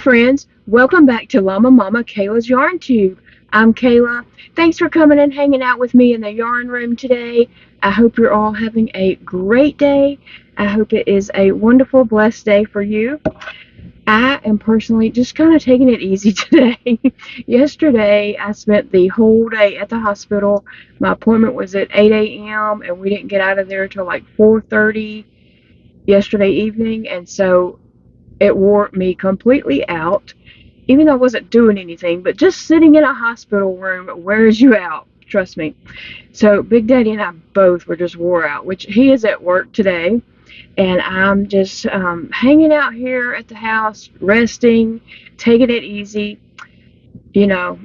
friends, welcome back to Llama Mama Kayla's Yarn Tube. I'm Kayla. Thanks for coming and hanging out with me in the yarn room today. I hope you're all having a great day. I hope it is a wonderful, blessed day for you. I am personally just kind of taking it easy today. Yesterday, I spent the whole day at the hospital. My appointment was at 8 a.m. and we didn't get out of there until like 4:30 yesterday evening, and so it wore me completely out, even though I wasn't doing anything, but just sitting in a hospital room wears you out, trust me. So Big Daddy and I both were just wore out, which he is at work today, and I'm just hanging out here at the house, resting, taking it easy, you know,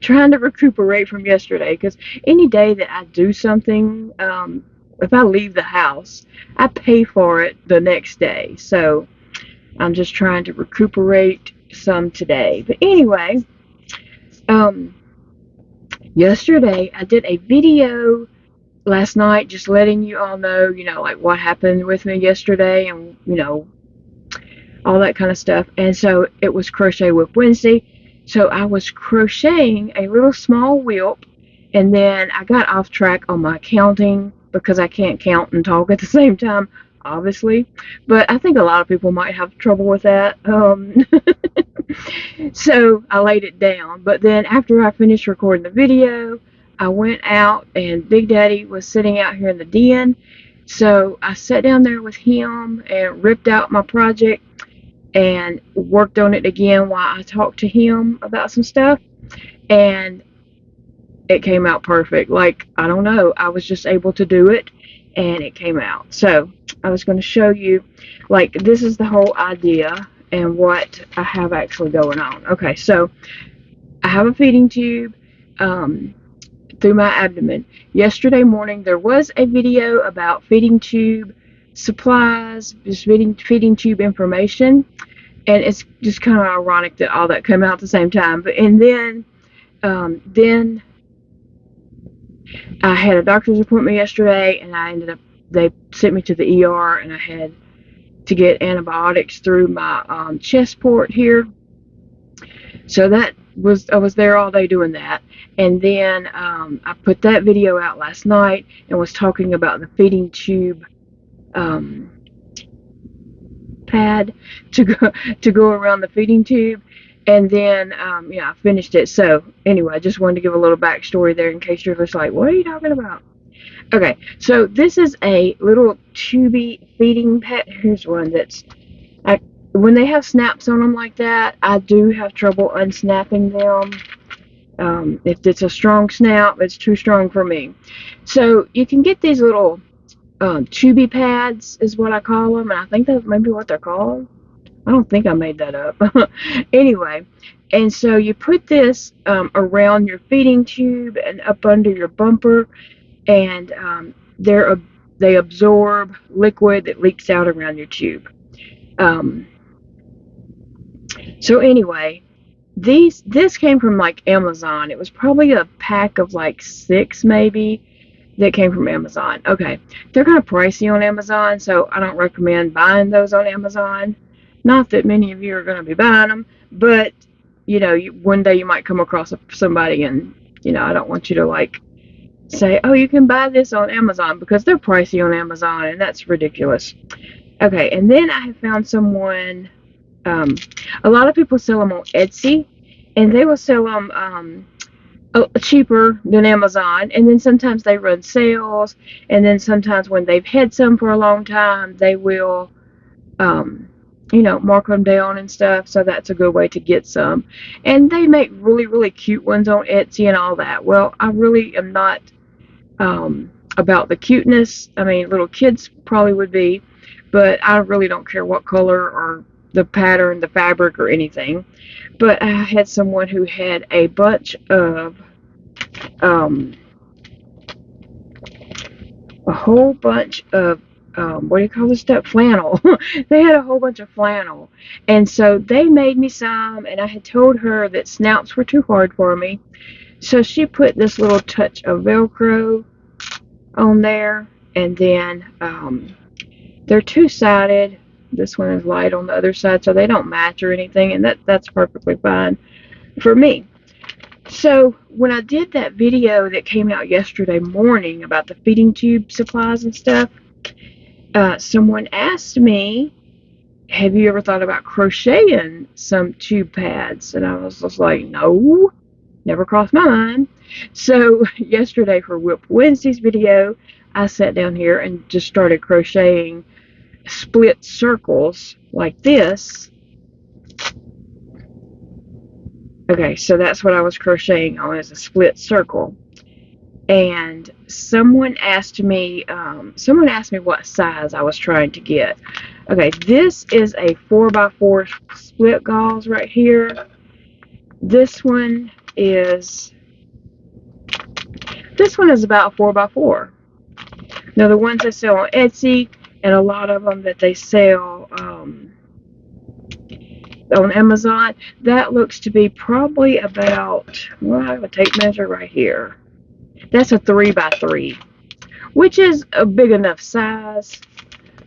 trying to recuperate from yesterday, because any day that I do something, if I leave the house, I pay for it the next day. So I'm just trying to recuperate some today. But anyway, yesterday I did a video last night just letting you all know, like what happened with me yesterday and, all that kind of stuff. And so it was Crochet Whip Wednesday. So I was crocheting a little small whip, and then I got off track on my counting because I can't count and talk at the same time, obviously, but I think a lot of people might have trouble with that. So I laid it down, but then after I finished recording the video, I went out and Big Daddy was sitting out here in the den, so I sat down there with him and ripped out my project and worked on it again while I talked to him about some stuff, and it came out perfect. Like, I don't know, I was just able to do it and it came out. So I was going to show you, like, this is the whole idea and what I have actually going on. Okay, so I have a feeding tube through my abdomen. Yesterday morning there was a video about feeding tube supplies, just feeding tube information, and it's just kind of ironic that all that came out at the same time. But and then I had a doctor's appointment yesterday, and they sent me to the ER, and I had to get antibiotics through my chest port here. So I was there all day doing that. And then I put that video out last night and was talking about the feeding tube pad to go around the feeding tube. And then, I finished it. So, anyway, I just wanted to give a little backstory there in case you're just like, what are you talking about? Okay, so this is a little tubey feeding pad. Here's one that's, when they have snaps on them like that, I do have trouble unsnapping them. If it's a strong snap, it's too strong for me. So, you can get these little tubey pads, is what I call them, and I think that's maybe what they're called. I don't think I made that up. Anyway, and so you put this around your feeding tube and up under your bumper, and they absorb liquid that leaks out around your tube. So anyway, this came from like Amazon. It was probably a pack of like 6 maybe that came from Amazon. Okay, they're kind of pricey on Amazon, so I don't recommend buying those on Amazon. Not that many of you are going to be buying them, but, one day you might come across somebody and, I don't want you to, like, say, oh, you can buy this on Amazon, because they're pricey on Amazon, and that's ridiculous. Okay, and then I have found someone, a lot of people sell them on Etsy, and they will sell them cheaper than Amazon, and then sometimes they run sales, and then sometimes when they've had some for a long time, they will, mark them down and stuff. So that's a good way to get some. And they make really, really cute ones on Etsy and all that. Well, I really am not about the cuteness. I mean, little kids probably would be, but I really don't care what color or the pattern, the fabric, or anything. But I had someone who had a bunch of a whole bunch of what do you call this stuff? Flannel. They had a whole bunch of flannel. And so they made me some, and I had told her that snaps were too hard for me. So she put this little touch of Velcro on there, and then they're two-sided. This one is light on the other side, so they don't match or anything, and that's perfectly fine for me. So when I did that video that came out yesterday morning about the feeding tube supplies and stuff, someone asked me, have you ever thought about crocheting some tube pads? And I was just like, no, never crossed my mind. So yesterday for Whip Wednesday's video, I sat down here and just started crocheting split circles like this. Okay, so that's what I was crocheting on, is a split circle. And someone asked me what size I was trying to get. Okay, this is a 4x4 split gauze right here. This one is about 4x4. Now the ones I sell on Etsy and a lot of them that they sell on Amazon, that looks to be probably about, well, I have a tape measure right here. That's a 3x3, which is a big enough size,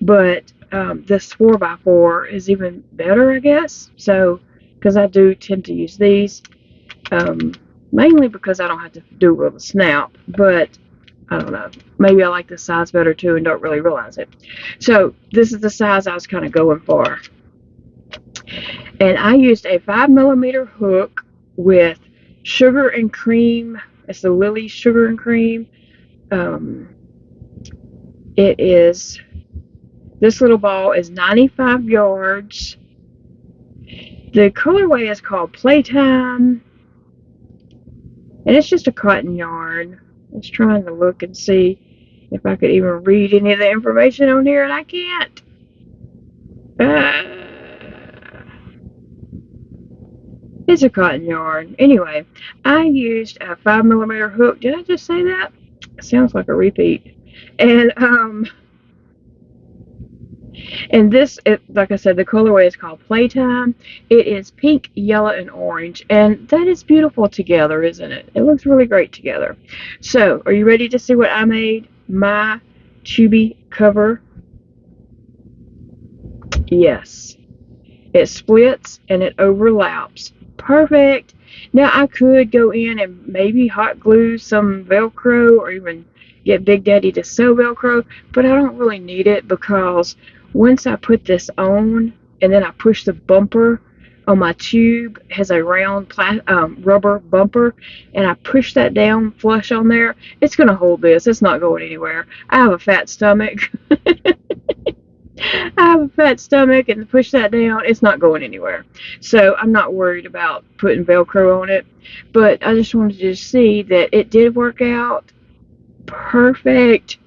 but this 4x4 is even better, I guess. So, because I do tend to use these, mainly because I don't have to do with a snap, but I don't know. Maybe I like this size better too and don't really realize it. So this is the size I was kind of going for. And I used a 5mm hook with sugar and cream. It's the Lily sugar and cream. This little ball is 95 yards. The colorway is called Playtime. And it's just a cotton yarn. I was trying to look and see if I could even read any of the information on here, and I can't. It's a cotton yarn. Anyway, I used a 5mm hook. Did I just say that? It sounds like a repeat. And this, like I said, the colorway is called Playtime. It is pink, yellow, and orange. And that is beautiful together, isn't it? It looks really great together. So, are you ready to see what I made? My tubey cover. Yes. It splits and it overlaps. Perfect. Now, I could go in and maybe hot glue some Velcro or even get Big Daddy to sew Velcro, but I don't really need it because once I put this on and then I push the bumper on my tube, it has a round rubber bumper, and I push that down flush on there, it's going to hold this. It's not going anywhere. I have a fat stomach. I have a fat stomach, and to push that down, it's not going anywhere. So I'm not worried about putting Velcro on it, but I just wanted you to see that it did work out. Perfect.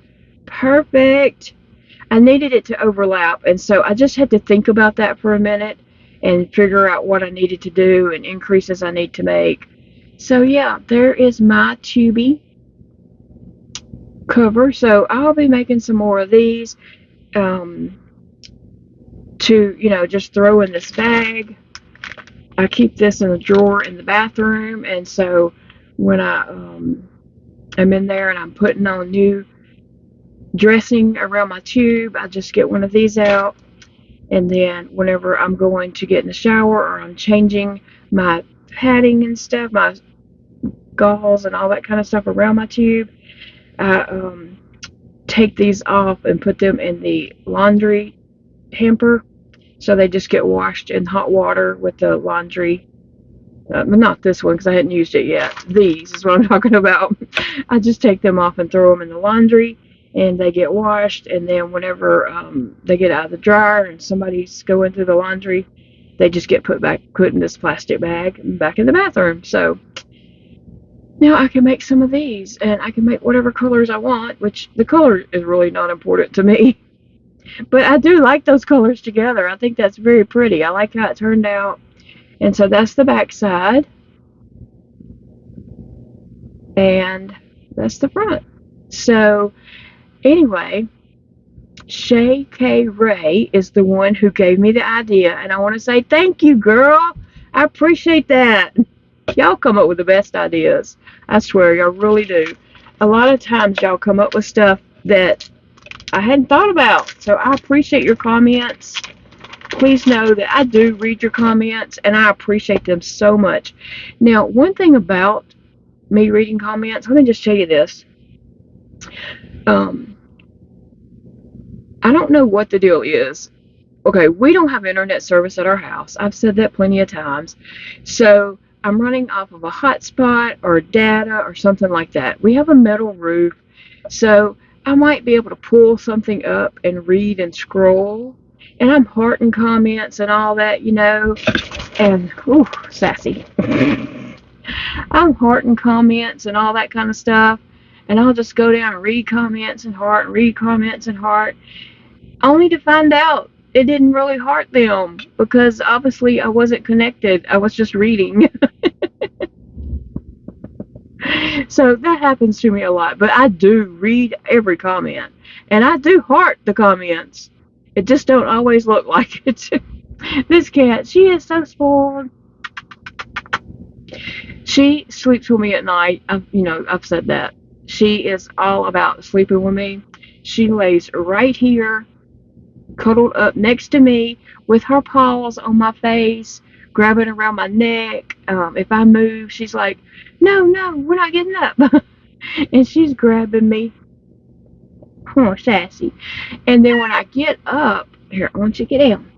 Perfect. I needed it to overlap, and so I just had to think about that for a minute and figure out what I needed to do and increases I need to make. So yeah, there is my tubey cover. So I'll be making some more of these to, just throw in this bag. I keep this in a drawer in the bathroom, and so when I'm in there and I'm putting on new dressing around my tube, I just get one of these out, and then whenever I'm going to get in the shower or I'm changing my padding and stuff, my gauze and all that kind of stuff around my tube, I take these off and put them in the laundry hamper, so they just get washed in hot water with the laundry. But not this one because I hadn't used it yet. These is what I'm talking about. I just take them off and throw them in the laundry, and they get washed, and then whenever they get out of the dryer and somebody's going through the laundry, they just get put in this plastic bag and back in the bathroom. So now I can make some of these, and I can make whatever colors I want, which the color is really not important to me. But I do like those colors together. I think that's very pretty. I like how it turned out. And so that's the back side. And that's the front. So anyway, Shay K. Ray is the one who gave me the idea. And I want to say thank you, girl. I appreciate that. Y'all come up with the best ideas. I swear, y'all really do. A lot of times y'all come up with stuff that I hadn't thought about. So I appreciate your comments. please know that I do read your comments and I appreciate them so much. Now, one thing about me reading comments, let me just tell you this. I don't know what the deal is. Okay, we don't have internet service at our house. I've said that plenty of times. So I'm running off of a hotspot or data or something like that. We have a metal roof, so I might be able to pull something up and read and scroll. And I'm hearting comments and all that, and, ooh, sassy. I'm hearting comments and all that kind of stuff. And I'll just go down and read comments and heart and read comments and heart, only to find out it didn't really heart them because obviously I wasn't connected. I was just reading. So that happens to me a lot, but I do read every comment and I do heart the comments. It just don't always look like it. This cat, she is so spoiled. She sleeps with me at night. I've said that. She is all about sleeping with me. She lays right here, cuddled up next to me with her paws on my face, grabbing around my neck. If I move, she's like, no, we're not getting up. And she's grabbing me. Oh, sassy. And then when I get up, here, I want you to get down.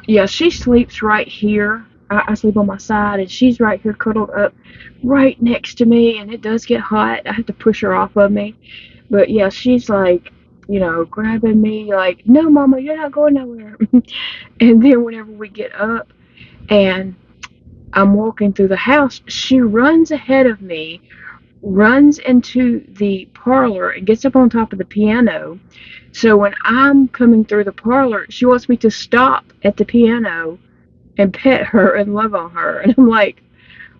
Yeah, she sleeps right here. I sleep on my side, and she's right here cuddled up right next to me, and it does get hot. I have to push her off of me. But yeah, she's like, grabbing me like, no, Mama, you're not going nowhere. And then whenever we get up and I'm walking through the house, she runs ahead of me, runs into the parlor and gets up on top of the piano. So when I'm coming through the parlor, she wants me to stop at the piano and pet her and love on her. And I'm like,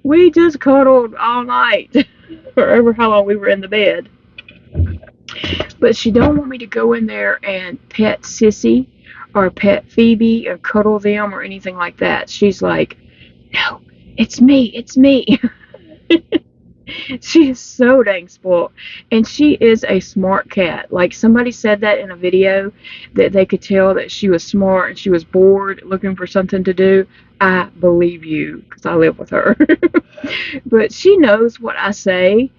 we just cuddled all night, or ever how long we were in the bed. But she don't want me to go in there and pet Sissy or pet Phoebe or cuddle them or anything like that. She's like, no, it's me. She is so dang spoiled. And she is a smart cat. Like, somebody said that in a video, that they could tell that she was smart and she was bored looking for something to do. I believe you, because I live with her. But she knows what I say.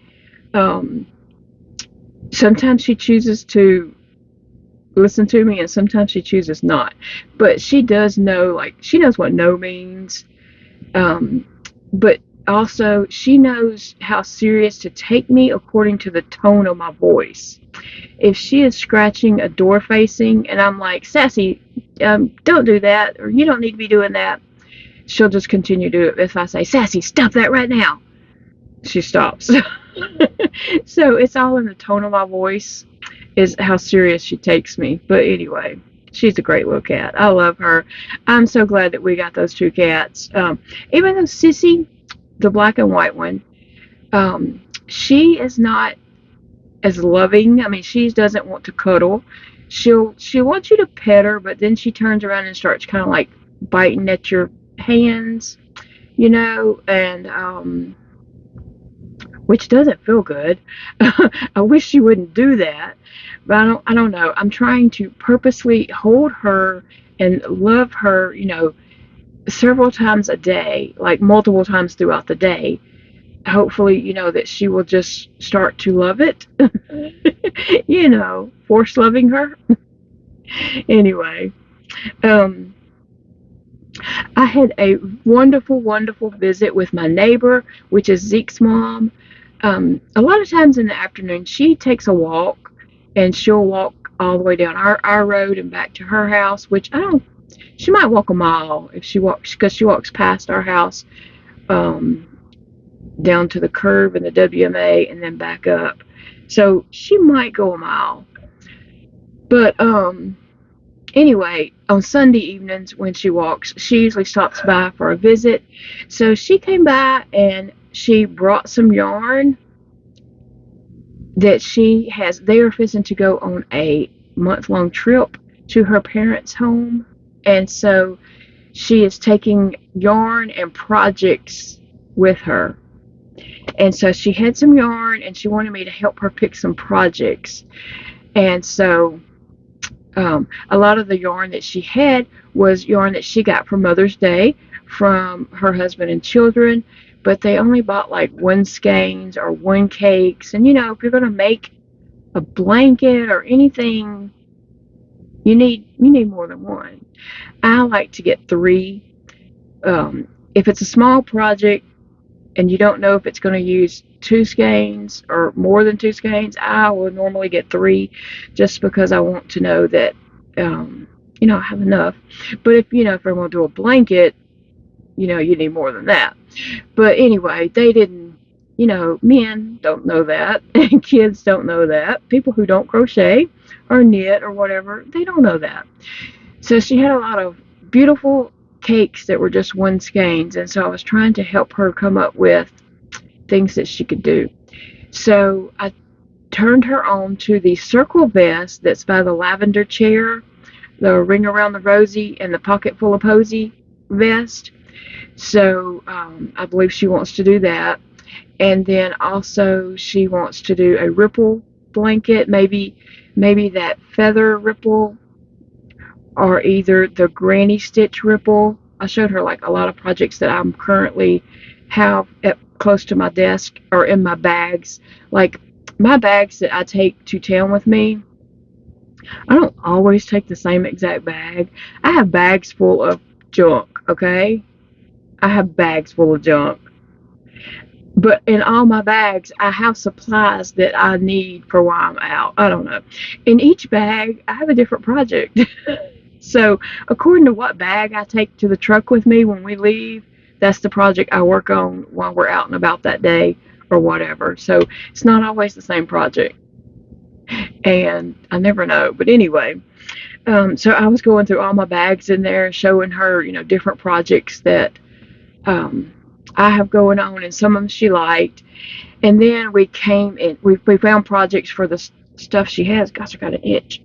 Sometimes she chooses to listen to me and sometimes she chooses not. But she does know, like, she knows what no means. But also, she knows how serious to take me according to the tone of my voice. If she is scratching a door facing and I'm like, Sassy, don't do that, or you don't need to be doing that, she'll just continue to do it. If I say, Sassy, stop that right now, she stops. So it's all in the tone of my voice is how serious she takes me. But anyway, she's a great little cat. I love her. I'm so glad that we got those two cats. Even though Sissy, the black and white one, she is not as loving. I mean, she doesn't want to cuddle. She'll want you to pet her, but then she turns around and starts kind of like biting at your hands, and which doesn't feel good. I wish she wouldn't do that, but I don't know. I'm trying to purposely hold her and love her, several times a day, like multiple times throughout the day. Hopefully, that she will just start to love it. Force loving her. Anyway, I had a wonderful, wonderful visit with my neighbor, which is Zeke's mom. A lot of times in the afternoon, she takes a walk, and she'll walk all the way down our road and back to her house, which she might walk a mile if she walks, because she walks past our house, down to the curb in the WMA and then back up. So she might go a mile. But anyway, on Sunday evenings when she walks, she usually stops by for a visit. So she came by and she brought some yarn that they are fixing to go on a month-long trip to her parents' home. And so she is taking yarn and projects with her. And so she had some yarn and she wanted me to help her pick some projects. And so A lot of the yarn that she had was yarn that she got for Mother's Day from her husband and children, but they only bought like one skeins or one cakes. And if you're going to make a blanket or anything, you need more than one. I like to get three. If it's a small project and you don't know if it's going to use two skeins or more than two skeins, I will normally get three, just because I want to know that I have enough. But if I'm going to do a blanket, you need more than that. But anyway, they didn't. Men don't know that, and kids don't know that. People who don't crochet or knit or whatever, they don't know that. So she had a lot of beautiful cakes that were just one skeins, and so I was trying to help her come up with things that she could do. So I turned her on to the circle vest that's by the lavender chair, the ring around the rosy and the pocket full of posy vest. So I believe she wants to do that. And then also she wants to do a ripple blanket, maybe that feather ripple, or either the granny stitch ripple. I showed her like a lot of projects that I'm currently have at close to my desk or in my bags. Like my bags that I take to town with me, I don't always take the same exact bag. I have bags full of junk, okay? I have bags full of junk. But in all my bags, I have supplies that I need for while I'm out. I don't know. In each bag, I have a different project. So, according to what bag I take to the truck with me when we leave, that's the project I work on while we're out and about that day or whatever. So, it's not always the same project. And I never know. But anyway, so I was going through all my bags in there, showing her, different projects that I have going on, and some of them she liked. And then we came in, we found projects for the stuff she has. Gosh, I got an itch.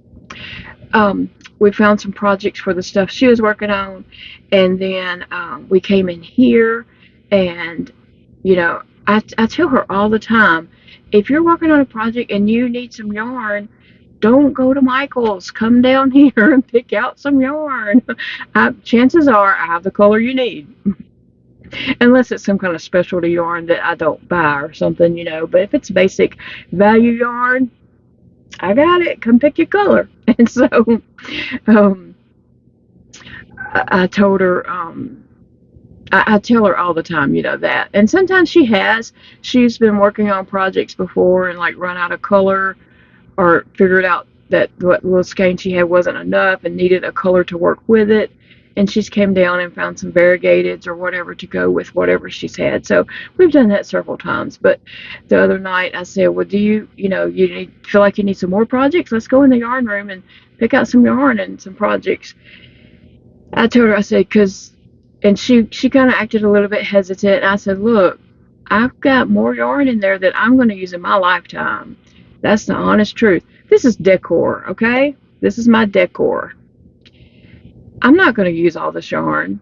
We found some projects for the stuff she was working on, and then we came in here, and I tell her all the time, if you're working on a project and you need some yarn, don't go to Michael's. Come down here and pick out some yarn. Chances are I have the color you need. Unless it's some kind of specialty yarn that I don't buy or something, But if it's basic value yarn, I got it. Come pick your color. And so I told her, I tell her all the time, that. And sometimes she's been working on projects before and like run out of color, or figured out that what little skein she had wasn't enough and needed a color to work with it. And she's came down and found some variegateds or whatever to go with whatever she's had. So we've done that several times. But the other night I said, well, do you feel like you need some more projects? Let's go in the yarn room and pick out some yarn and some projects. I told her, I said, and she kind of acted a little bit hesitant. And I said, look, I've got more yarn in there that I'm going to use in my lifetime. That's the honest truth. This is decor, okay? This is my decor. I'm not going to use all this yarn.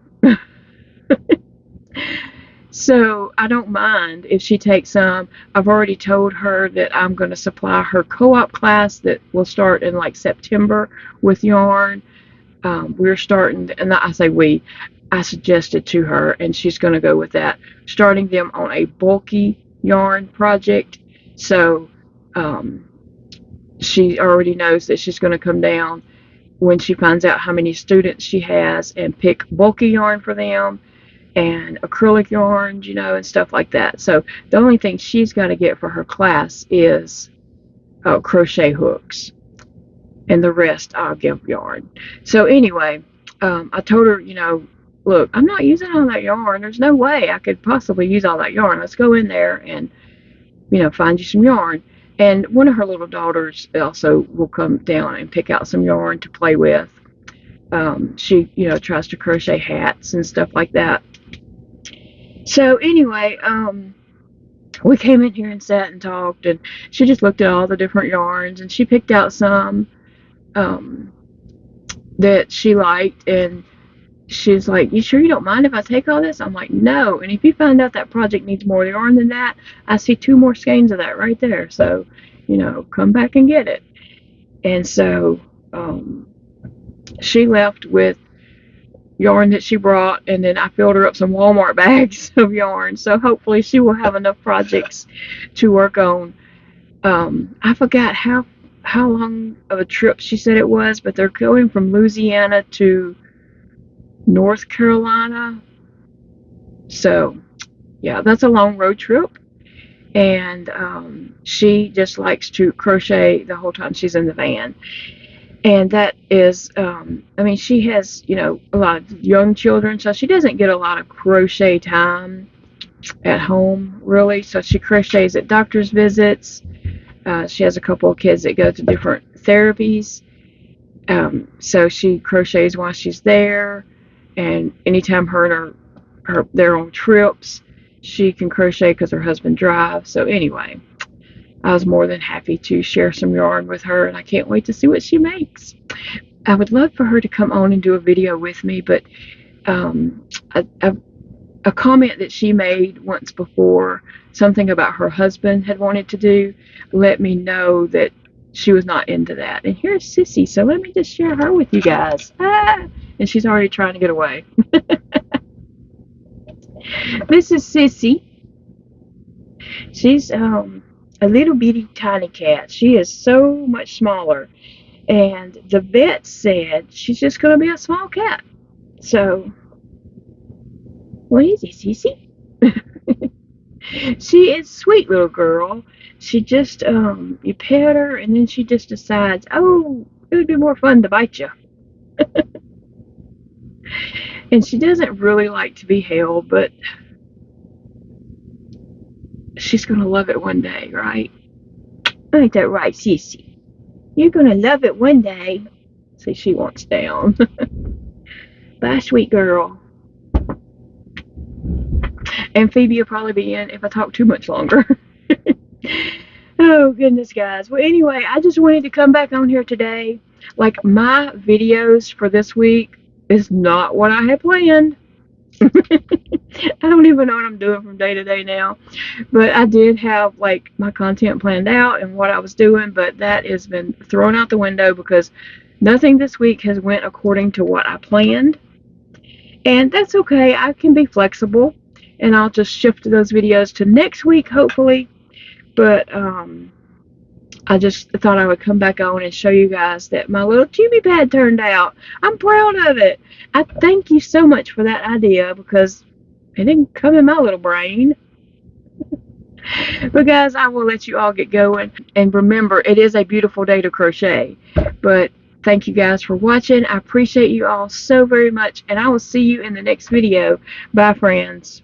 So I don't mind if she takes some. I've already told her that I'm going to supply her co-op class that will start in like September with yarn. We're starting, and I say I suggested to her, and she's going to go with that, starting them on a bulky yarn project. So she already knows that she's going to come down when she finds out how many students she has and pick bulky yarn for them and acrylic yarns, and stuff like that. So the only thing she's got to get for her class is crochet hooks, and the rest I'll give yarn. So anyway, I told her, look, I'm not using all that yarn. There's no way I could possibly use all that yarn. Let's go in there and, find you some yarn. And one of her little daughters also will come down and pick out some yarn to play with. She, tries to crochet hats and stuff like that. So anyway, we came in here and sat and talked, and she just looked at all the different yarns, and she picked out some that she liked, and she's like, you sure you don't mind if I take all this? I'm like, no. And if you find out that project needs more yarn than that, I see 2 more skeins of that right there. So, come back and get it. And so she left with yarn that she brought, and then I filled her up some Walmart bags of yarn. So hopefully she will have enough projects to work on. I forgot how long of a trip she said it was, but they're going from Louisiana to North Carolina. So yeah, that's a long road trip. And she just likes to crochet the whole time she's in the van. And that is, I mean, she has, a lot of young children, so she doesn't get a lot of crochet time at home, really. So she crochets at doctor's visits. She has a couple of kids that go to different therapies. So she crochets while she's there. And anytime her and they're on trips, she can crochet because her husband drives. So anyway, I was more than happy to share some yarn with her, and I can't wait to see what she makes. I would love for her to come on and do a video with me, but a comment that she made once before, something about her husband had wanted to do, let me know that she was not into that. And here's Sissy, so let me just share her with you guys. And she's already trying to get away. This is Sissy. She's a little bitty tiny cat. She is so much smaller. And the vet said she's just going to be a small cat. So, what is it, Sissy? She is a sweet little girl. She just, you pet her, and then she just decides, oh, it would be more fun to bite you. And she doesn't really like to be held, but she's going to love it one day, right? Ain't that right, Sissy? You're going to love it one day. See, she wants down. Bye, sweet girl. And Phoebe will probably be in if I talk too much longer. Oh, goodness, guys. Well, anyway, I just wanted to come back on here today. Like, my videos for this week is not what I had planned. I don't even know what I'm doing from day to day now. But I did have, like, my content planned out and what I was doing, but that has been thrown out the window because nothing this week has went according to what I planned. And that's okay. I can be flexible, and I'll just shift those videos to next week, hopefully. But I just thought I would come back on and show you guys that my little tubey pad turned out. I'm proud of it. I thank you so much for that idea because it didn't come in my little brain. But guys, I will let you all get going. And remember, it is a beautiful day to crochet. But thank you guys for watching. I appreciate you all so very much. And I will see you in the next video. Bye, friends.